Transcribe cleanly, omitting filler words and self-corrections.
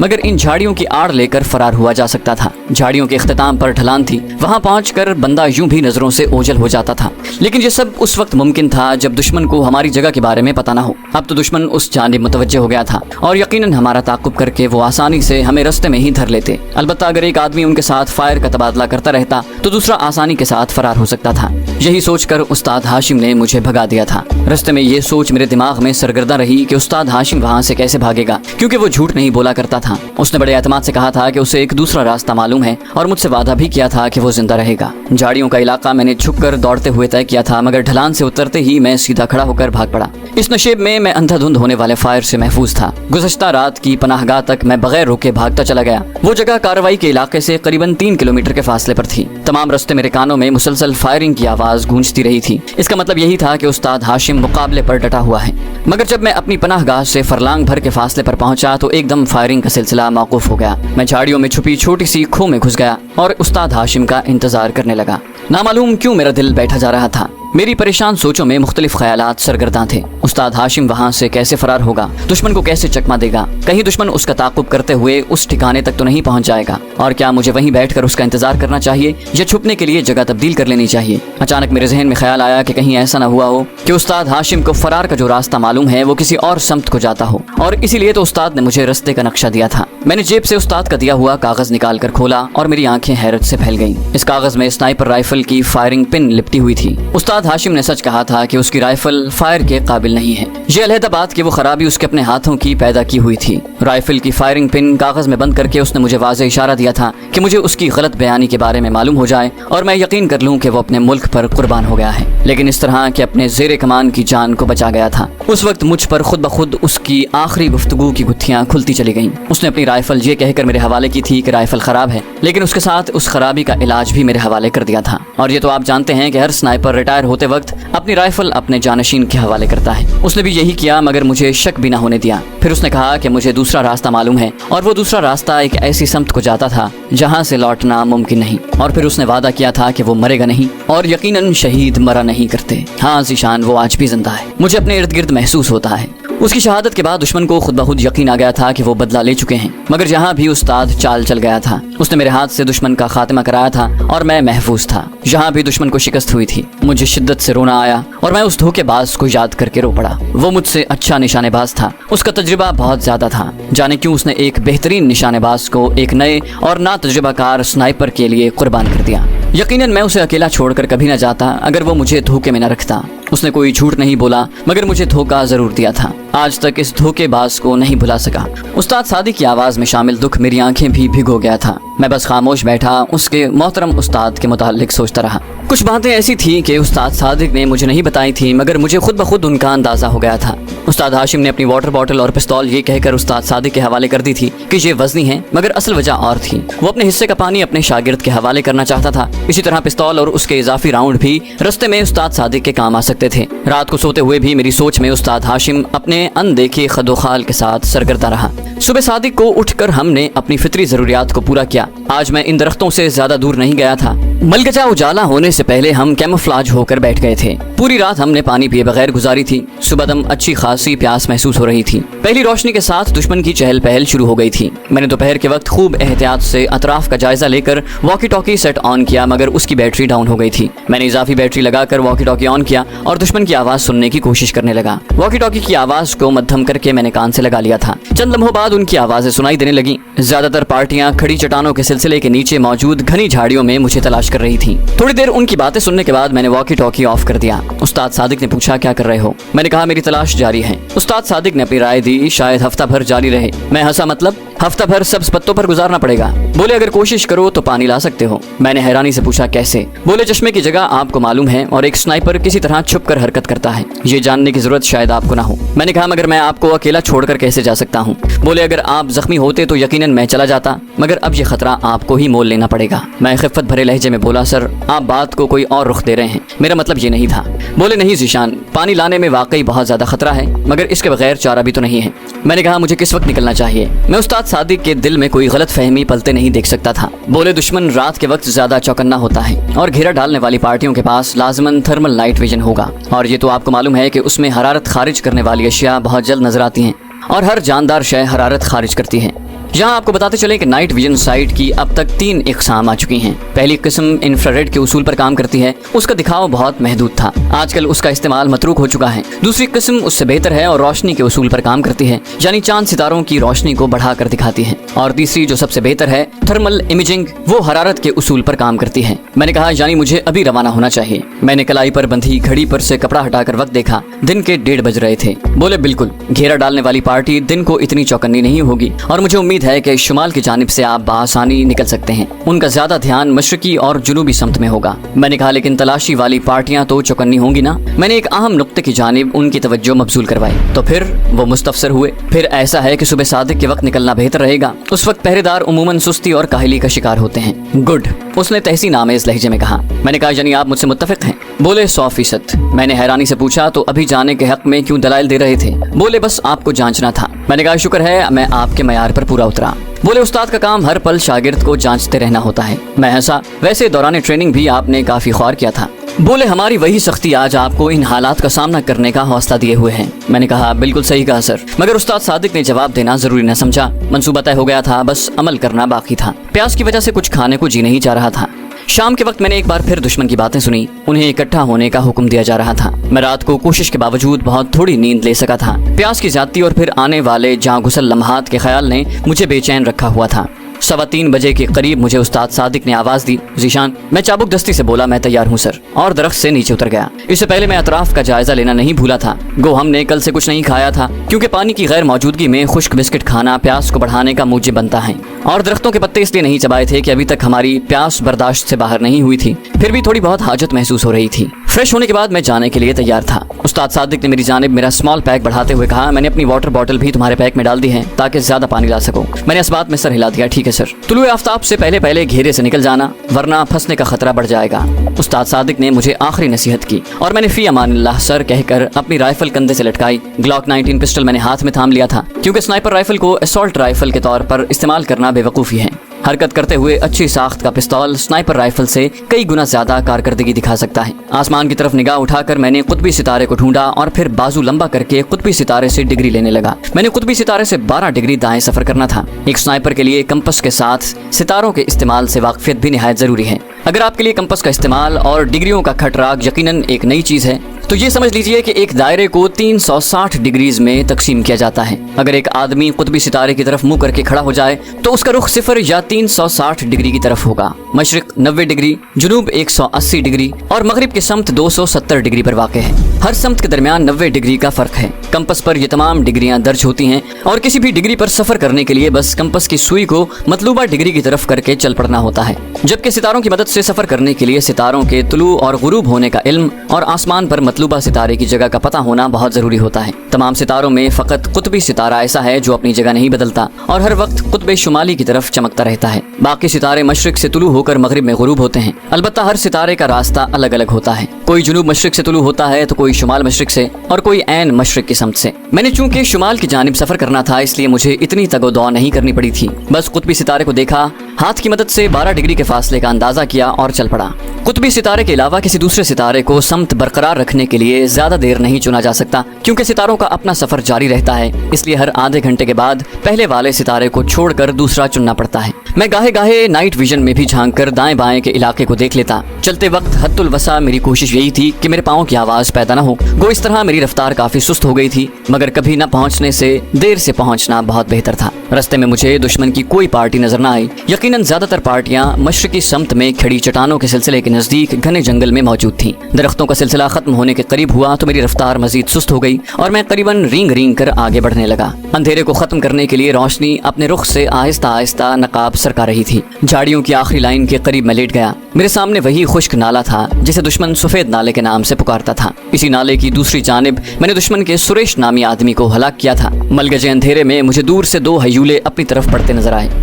مگر ان جھاڑیوں کی آڑ لے کر فرار ہوا جا سکتا تھا۔ جھاڑیوں کے اختتام پر ڈھلان تھی، وہاں پہنچ کر بندہ یوں بھی نظروں سے اوجھل ہو جاتا تھا، لیکن یہ سب اس وقت ممکن تھا جب دشمن کو ہماری جگہ کے بارے میں پتہ نہ ہو۔ اب تو دشمن اس جانب متوجہ ہو گیا تھا اور یقیناً ہمارا تعاقب کر کے وہ آسانی سے ہمیں رستے میں ہی دھر لیتے۔ البتہ اگر ایک آدمی ان کے ساتھ فائر کا تبادلہ کرتا رہتا تو دوسرا آسانی کے ساتھ فرار ہو سکتا تھا۔ یہی سوچ کر استاد ہاشم نے مجھے بھگا دیا تھا۔ رستے میں یہ سوچ میرے دماغ میں سرگردہ رہی کہ استاد ہاشم وہاں سے کیسے بھاگے گا، کیونکہ وہ جھوٹ نہیں بولا کرتا تھا۔ اس نے بڑے اعتماد سے کہا تھا کہ اسے ایک دوسرا راستہ معلوم ہے اور مجھ سے وعدہ بھی کیا تھا کہ وہ زندہ رہے گا۔ جھاڑیوں کا علاقہ میں نے جھک کر دوڑتے ہوئے طے کیا تھا، مگر ڈھلان سے اترتے ہی میں سیدھا کھڑا ہو کر بھاگ پڑا۔ اس نشیب میں میں اندھا دھند ہونے والے فائر سے محفوظ تھا۔ گزشتہ رات کی پناہ گاہ تک میں بغیر رکے بھاگتا چلا گیا۔ وہ جگہ کارروائی کے علاقے سے قریباً 3 کلومیٹر کے فاصلے پر تھی۔ تمام رستے میرے کانوں میں مسلسل فائرنگ کی آواز گونجتی رہی تھی۔ اس کا مطلب یہی تھا کہ استاد ہاشم مقابلے پر ڈٹا ہوا ہے۔ مگر جب میں اپنی پناہ گاہ سے فرلانگ بھر کے فاصلے پر پہنچا تو ایک دم فائرنگ کا سلسلہ موقوف ہو گیا۔ میں جھاڑیوں میں چھپی چھوٹی سی کھو میں گھس گیا اور استاد ہاشم کا انتظار کرنے لگا۔ نامعلوم کیوں میرا دل بیٹھا جا رہا تھا۔ میری پریشان سوچوں میں مختلف خیالات سرگرداں تھے۔ استاد ہاشم وہاں سے کیسے فرار ہوگا؟ دشمن کو کیسے چکما دے گا؟ کہیں دشمن اس کا تعاقب کرتے ہوئے اس ٹھکانے تک تو نہیں پہنچ جائے گا؟ اور کیا مجھے وہیں بیٹھ کر اس کا انتظار کرنا چاہیے یا چھپنے کے لیے جگہ تبدیل کر لینی چاہیے؟ اچانک میرے ذہن میں خیال آیا کہ کہیں ایسا نہ ہوا ہو کہ استاد ہاشم کو فرار کا جو راستہ معلوم ہے وہ کسی اور سمت کو جاتا ہو، اور اسی لیے تو استاد نے مجھے رستے کا نقشہ دیا تھا۔ میں نے جیب سے استاد کا دیا ہوا کاغذ نکال کر کھولا اور میری آنکھیں حیرت سے پھیل گئیں۔ اس کاغذ میں اسنائپر رائفل کی فائرنگ پن لپٹی ہوئی تھی۔ استاد ہاشم نے سچ کہا تھا کہ اس کی رائفل فائر کے قابل نہیں ہے۔ یہ علیحدہ بات کہ وہ خرابی اس کے اپنے ہاتھوں کی پیدا کی ہوئی تھی۔ رائفل کی فائرنگ پن کاغذ میں بند کر کے اس نے مجھے واضح اشارہ دیا تھا کہ مجھے اس کی غلط بیانی کے بارے میں معلوم ہو جائے اور میں یقین کر لوں کہ وہ اپنے ملک پر قربان ہو گیا ہے، لیکن اس طرح کہ اپنے زیر کمان کی جان کو بچا گیا تھا۔ اس وقت مجھ پر خود بخود اس کی آخری گفتگو کی گتھیاں کھلتی چلی گئیں۔ اس نے اپنی رائفل یہ کہہ کر میرے حوالے کی تھی کہ رائفل خراب ہے، لیکن اس کے ساتھ اس خرابی کا علاج بھی میرے حوالے کر دیا تھا۔ اور یہ تو آپ جانتے ہیں کہ ہر سنائپر ریٹائر ہوتے وقت اپنی رائفل اپنے جانشین کے حوالے کرتا ہے۔ اس نے بھی یہی کیا، مگر مجھے شک بھی نہ ہونے دیا۔ پھر اس نے کہا کہ مجھے دوسرا راستہ معلوم ہے، اور وہ دوسرا راستہ ایک ایسی سمت کو جاتا تھا جہاں سے لوٹنا ممکن نہیں۔ اور پھر اس نے وعدہ کیا تھا کہ وہ مرے گا نہیں، اور یقیناً شہید مرا نہیں کرتے۔ ہاں ذیشان، وہ آج بھی زندہ ہے، مجھے اپنے ارد گرد محسوس ہوتا ہے۔ اس کی شہادت کے بعد دشمن کو خود بخود یقین آ گیا تھا کہ وہ بدلہ لے چکے ہیں، مگر جہاں بھی استاد چال چل گیا تھا اس نے میرے ہاتھ سے دشمن کا خاتمہ کرایا تھا اور میں محفوظ تھا۔ جہاں بھی دشمن کو شکست ہوئی تھی مجھے شدت سے رونا آیا اور میں اس دھوکے باز کو یاد کر کے رو پڑا۔ وہ مجھ سے اچھا نشانے باز تھا، اس کا تجربہ بہت زیادہ تھا۔ جانے کیوں اس نے ایک بہترین نشانے باز کو ایک نئے اور نا تجربہ کار سنائپر کے لیے قربان کر دیا۔ یقیناً میں اسے اکیلا چھوڑ کر کبھی نہ جاتا اگر وہ مجھے دھوکے میں نہ رکھتا۔ اس نے کوئی جھوٹ نہیں بولا مگر مجھے دھوکا ضرور دیا تھا۔ آج تک اس دھوکے باز کو نہیں بھلا سکا۔ استاد صادق کی آواز میں شامل دکھ میری آنکھیں بھی بھگو گیا تھا۔ میں بس خاموش بیٹھا اس کے محترم استاد کے متعلق سوچتا رہا۔ کچھ باتیں ایسی تھیں کہ استاد صادق نے مجھے نہیں بتائی تھی، مگر مجھے خود بخود ان کا اندازہ ہو گیا تھا۔ استاد ہاشم نے اپنی واٹر بوتل اور پستول یہ کہہ کر استاد صادق کے حوالے کر دی تھی کہ یہ وزنی ہے، مگر اصل وجہ اور تھی۔ وہ اپنے حصے کا پانی اپنے شاگرد کے حوالے کرنا چاہتا تھا۔ اسی طرح پستول اور اس کے اضافی راؤنڈ بھی رستے میں استاد صادق کے کام آ سکتے تھے۔ رات کو سوتے ہوئے بھی میری سوچ میں استاد ہاشم اپنے اندیکھے خد و خال کے ساتھ سرگردہ رہا۔ صبح صادق کو اٹھ کر ہم نے اپنی فطری ضروریات کو پورا کیا۔ آج میں ان درختوں سے زیادہ دور نہیں گیا تھا۔ ملگچا اجالا ہونے سے پہلے ہم کیموفلاج ہو کر بیٹھ گئے تھے۔ پوری رات ہم نے پانی پیے بغیر گزاری تھی۔ صبح دم اچھی خاصی پیاس محسوس ہو رہی تھی۔ پہلی روشنی کے ساتھ دشمن کی چہل پہل شروع ہو گئی تھی۔ میں نے دوپہر کے وقت خوب احتیاط سے اطراف کا جائزہ لے کر واکی ٹاکی سیٹ آن کیا، مگر اس کی بیٹری ڈاؤن ہو گئی تھی۔ میں نے اضافی بیٹری لگا کر واکی ٹاکی آن کیا اور دشمن کی آواز سننے کی کوشش کرنے لگا۔ واکی ٹاکی کی آواز کو مدھم کر کے میں نے کان سے لگا لیا تھا۔ چند لمحوں بعد ان کی آوازیں سنائی دینے لگیں۔ زیادہ تر پارٹیاں کھڑی چٹانوں کے سلسلے کے نیچے موجود گھنی جھاڑیوں میں مجھے تلاش کر رہی تھیں۔ تھوڑی دیر ان کی باتیں سننے کے بعد میں نے واکی ٹاکی آف کر دیا۔ استاد صادق نے پوچھا کیا کر رہے ہو؟ میں نے کہا میری تلاش جاری ہے۔ استاد صادق نے اپنی رائے دی شاید ہفتہ بھر جاری رہے۔ میں ہنسا، مطلب ہفتہ بھر سبز پتوں پر گزارنا پڑے گا؟ بولے اگر کوشش کرو تو پانی لا سکتے ہو۔ میں نے حیرانی سے پوچھا کیسے؟ بولے چشمے کی جگہ آپ کو معلوم ہے اور ایک سنائپر کسی طرح چھپ کر حرکت کرتا ہے، یہ جاننے کی ضرورت شاید آپ کو نہ ہو۔ میں نے کہا مگر میں آپ کو اکیلا چھوڑ کر کیسے جا سکتا ہوں؟ بولے اگر آپ زخمی ہوتے تو یقیناً میں چلا جاتا، مگر اب یہ خطرہ آپ کو ہی مول لینا پڑے گا۔ میں خفت بھرے لہجے میں میں بولا سر آپ بات کو کوئی اور رخ دے رہے ہیں، میرا مطلب یہ نہیں تھا۔ بولے نہیں ذیشان، پانی لانے میں واقعی بہت زیادہ خطرہ ہے مگر اس کے بغیر چارہ بھی تو نہیں ہے۔ میں نے کہا مجھے کس وقت نکلنا چاہیے؟ میں استاد صادق کے دل میں کوئی غلط فہمی پلتے نہیں دیکھ سکتا تھا۔ بولے دشمن رات کے وقت زیادہ چوکنا ہوتا ہے اور گھیرا ڈالنے والی پارٹیوں کے پاس لازماً تھرمل نائٹ ویژن ہوگا، اور یہ تو آپ کو معلوم ہے کہ اس میں حرارت خارج کرنے والی اشیاء بہت جلد نظر آتی ہیں اور ہر جاندار شے حرارت خارج کرتی ہے۔ یہاں آپ کو بتاتے چلیں کہ نائٹ ویژن سائٹ کی اب تک 3 اقسام آ چکی ہیں۔ پہلی قسم انفراریڈ کے اصول پر کام کرتی ہے، اس کا دکھاؤ بہت محدود تھا، آج کل اس کا استعمال متروک ہو چکا ہے۔ دوسری قسم اس سے بہتر ہے اور روشنی کے اصول پر کام کرتی ہے، یعنی چاند ستاروں کی روشنی کو بڑھا کر دکھاتی ہے۔ اور تیسری جو سب سے بہتر ہے تھرمل امیجنگ، وہ حرارت کے اصول پر کام کرتی ہے۔ میں نے کہا یعنی مجھے ابھی روانہ ہونا چاہیے۔ میں نے کلائی پر بندھی گھڑی پر سے کپڑا ہٹا کر وقت دیکھا، دن کے 1:30 بج رہے تھے۔ بولے بالکل، گھیرا ڈالنے والی پارٹی دن کو اتنی چوکنی نہیں ہوگی اور مجھے امید ہے کہ شمال کی جانب سے آپ بآسانی نکل سکتے ہیں، ان کا زیادہ دھیان مشرقی اور جنوبی سمت میں ہوگا۔ میں نے کہا لیکن تلاشی والی پارٹیاں تو چوکنی ہوں گی نا؟ میں نے ایک اہم نقطے کی جانب ان کی توجہ مبذول کروائی تو پھر وہ مستفسر ہوئے۔ پھر ایسا ہے کہ صبح صادق کے وقت نکلنا بہتر رہے گا، اس وقت پہرے دار عموماً سستی اور کاہلی کا شکار ہوتے ہیں۔ گڈ، اس نے تحسین آمیز لہجے میں کہا۔ میں نے کہا یعنی آپ مجھ سے متفق ہیں؟ بولے 100%۔ میں نے حیرانی سے پوچھا تو ابھی جانے کے حق میں کیوں دلائل دے رہے تھے؟ بولے بس آپ کو جانچنا تھا۔ میں نے کہا شکر ہے میں آپ کے معیار پر پورا اترا۔ بولے استاد کا کام ہر پل شاگرد کو جانچتے رہنا ہوتا ہے۔ میں ہنسا، ویسے دوران ٹریننگ بھی آپ نے کافی خوار کیا تھا۔ بولے ہماری وہی سختی آج آپ کو ان حالات کا سامنا کرنے کا حوصلہ دیے ہوئے ہیں۔ میں نے کہا بالکل صحیح کہا سر، مگر استاد صادق نے جواب دینا ضروری نہ سمجھا۔ منصوبہ طے ہو گیا تھا، بس عمل کرنا باقی تھا۔ پیاس کی وجہ سے کچھ کھانے کو جی نہیں چاہ رہا تھا۔ شام کے وقت میں نے ایک بار پھر دشمن کی باتیں سنی، انہیں اکٹھا ہونے کا حکم دیا جا رہا تھا۔ میں رات کو کوشش کے باوجود بہت تھوڑی نیند لے سکا تھا۔ پیاس کی زیادتی اور پھر آنے والے جاں گسل لمحات کے خیال نے مجھے بے چین رکھا ہوا تھا۔ 3:15 بجے کے قریب مجھے استاد صادق نے آواز دی، ذیشان۔ میں چابک دستی سے بولا میں تیار ہوں سر، اور درخت سے نیچے اتر گیا۔ اس سے پہلے میں اطراف کا جائزہ لینا نہیں بھولا تھا، گو ہم نے کل سے کچھ نہیں کھایا تھا کیونکہ پانی کی غیر موجودگی میں خشک بسکٹ کھانا پیاس کو بڑھانے کا موجب بنتا ہے، اور درختوں کے پتے اس لیے نہیں چبائے تھے کہ ابھی تک ہماری پیاس برداشت سے باہر نہیں ہوئی تھی، پھر بھی تھوڑی بہت حاجت محسوس ہو رہی تھی۔ فریش ہونے کے بعد میں جانے کے لیے تیار تھا۔ استاد صادق نے میری جانب میرا اسمال پیک بڑھاتے ہوئے کہا، میں نے اپنی واٹر بوتل بھی تمہارے پیک میں ڈال دی ہے تاکہ زیادہ پانی لا سکو۔ میں نے اس بات میں سر ہلا دیا، ٹھیک ہے سر۔ طلوع آفتاب سے پہلے گھیرے سے نکل جانا ورنہ پھنسنے کا خطرہ بڑھ جائے گا۔ استاد صادق نے مجھے آخری نصیحت کی اور میں نے فی امان اللہ سر کہہ کر اپنی رائفل کندھے سے لٹکائی۔ گلاک 19 پسٹل میں نے ہاتھ میں تھام لیا تھا کیونکہ سنائپر رائفل کو اسالٹ رائفل کے طور پر استعمال کرنا بے وقوفی ہے۔ حرکت کرتے ہوئے اچھی ساخت کا پستول سنائپر رائفل سے کئی گنا زیادہ کارکردگی دکھا سکتا ہے۔ آسمان کی طرف نگاہ اٹھا کر میں نے قطبی ستارے کو ڈھونڈا اور پھر بازو لمبا کر کے قطبی ستارے سے ڈگری لینے لگا۔ میں نے قطبی ستارے سے 12 ڈگری دائیں سفر کرنا تھا۔ ایک سنائپر کے لیے کمپس کے ساتھ ستاروں کے استعمال سے واقفیت بھی نہایت ضروری ہے۔ اگر آپ کے لیے کمپس کا استعمال اور ڈگریوں کا کھٹ راگ یقیناً ایک نئی چیز ہے تو یہ سمجھ لیجئے کہ ایک دائرے کو 360 ڈگریز میں تقسیم کیا جاتا ہے۔ اگر ایک آدمی قطبی ستارے کی طرف منہ کر کے کھڑا ہو جائے تو اس کا رخ 0 یا 360 ڈگری کی طرف ہوگا۔ مشرق 90 ڈگری، جنوب 180 ڈگری اور مغرب کی سمت 270 ڈگری پر واقع ہے۔ ہر سمت کے درمیان 90 ڈگری کا فرق ہے۔ کمپس پر یہ تمام ڈگریاں درج ہوتی ہیں اور کسی بھی ڈگری پر سفر کرنے کے لیے بس کمپس کی سوئی کو مطلوبہ ڈگری کی طرف کر کے چل پڑنا ہوتا ہے، جبکہ ستاروں کی مدد سے سفر کرنے کے لیے ستاروں کے طلوع اور غروب ہونے کا علم اور آسمان پر مطلوبہ ستارے کی جگہ کا پتہ ہونا بہت ضروری ہوتا ہے۔ تمام ستاروں میں فقط قطبی ستارہ ایسا ہے جو اپنی جگہ نہیں بدلتا اور ہر وقت قطب شمالی کی طرف چمکتا رہتا ہے۔ باقی ستارے مشرق سے طلوع ہو کر مغرب میں غروب ہوتے ہیں، البتہ ہر ستارے کا راستہ الگ الگ ہوتا ہے۔ کوئی جنوب مشرق سے طلوع ہوتا ہے تو کوئی شمال مشرق سے اور کوئی عین مشرق کی سمت سے۔ میں نے چونکہ شمال کی جانب سفر کرنا تھا اس لیے مجھے اتنی تگ و دو نہیں کرنی پڑی تھی، بس قطبی ستارے کو دیکھا، ہاتھ کی مدد سے 12 ڈگری کے فاصلے کا اندازہ کیا اور چل پڑا۔ قطبی ستارے کے علاوہ کسی دوسرے ستارے کو سمت برقرار رکھنے کے لیے زیادہ دیر نہیں چنا جا سکتا کیونکہ ستاروں کا اپنا سفر جاری رہتا ہے، اس لیے ہر آدھے گھنٹے کے بعد پہلے والے ستارے کو چھوڑ کر دوسرا چننا پڑتا ہے۔ میں گاہے گاہے نائٹ ویژن میں بھی جھانک کر دائیں بائیں کے علاقے کو دیکھ لیتا۔ چلتے وقت حد الوسع میری کوشش یہی تھی کہ میرے پاؤں کی آواز پیدا نہ ہو، گو اس طرح میری رفتار کافی سست ہو گئی تھی، مگر کبھی نہ پہنچنے سے دیر سے پہنچنا بہت بہتر تھا۔ رستے میں مجھے دشمن کی کوئی پارٹی نظر نہ آئی، یقیناً زیادہ تر پارٹیاں مشرقی سمت میں کھڑی چٹانوں کے سلسلے کے نزدیک گھنے جنگل میں موجود تھیں۔ درختوں کا سلسلہ ختم ہونے کے قریب ہوا تو میری رفتار مزید سست ہو گئی اور میں قریباً رینگ رینگ کر آگے بڑھنے لگا۔ اندھیرے کو ختم کرنے کے لیے روشنی اپنے رخ سے آہستہ آہستہ نقاب سرکا رہی تھی۔ جھاڑیوں کی آخری لائن کے قریب میں لیٹ گیا۔ میرے سامنے وہی خشک نالا تھا جسے دشمن سفید نالے کے نام سے پکارتا تھا۔ اسی نالے کی دوسری جانب میں نے دشمن کے سریش نامی آدمی کو ہلاک کیا تھا۔ ملگجے اندھیرے میں مجھے دور سے 2 ہیولے اپنی طرف بڑھتے نظر آئے۔